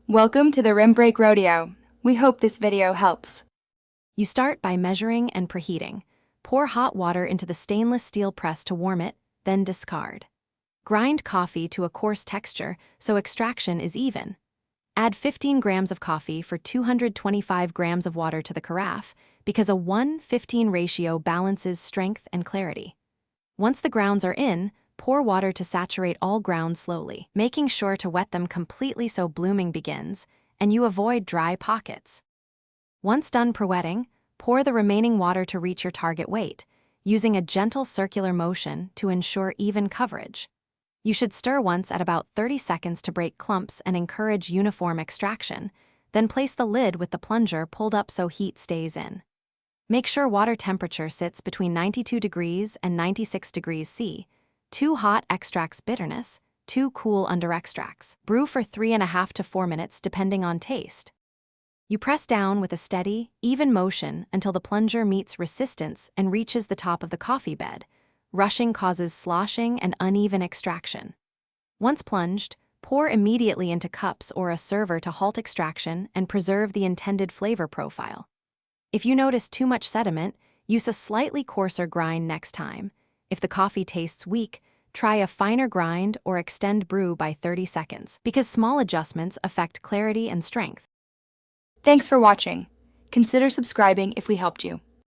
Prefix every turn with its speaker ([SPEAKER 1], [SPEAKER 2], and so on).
[SPEAKER 1] Welcome to the Rim Break Rodeo. We hope this video helps.
[SPEAKER 2] You start by measuring and preheating. Pour hot water into the stainless steel press to warm it, then discard. Grind coffee to a coarse texture so extraction is even. Add 15 grams of coffee for 225 grams of water to the carafe because a 1:15 ratio balances strength and clarity. Once the grounds are in, pour water to saturate all grounds slowly, making sure to wet them completely so blooming begins, and you avoid dry pockets. Once done pre-wetting, pour the remaining water to reach your target weight, using a gentle circular motion to ensure even coverage. You should stir once at about 30 seconds to break clumps and encourage uniform extraction, then place the lid with the plunger pulled up so heat stays in. Make sure water temperature sits between 92 degrees and 96 degrees C. Too hot extracts bitterness, too cool under extracts. Brew for 3.5 to 4 minutes depending on taste. You press down with a steady, even motion until the plunger meets resistance and reaches the top of the coffee bed. Rushing causes sloshing and uneven extraction. Once plunged, pour immediately into cups or a server to halt extraction and preserve the intended flavor profile. If you notice too much sediment, use a slightly coarser grind next time. If the coffee tastes weak, try a finer grind or extend brew by 30 seconds, because small adjustments affect clarity and strength.
[SPEAKER 1] Thanks for watching. Consider subscribing if we helped you.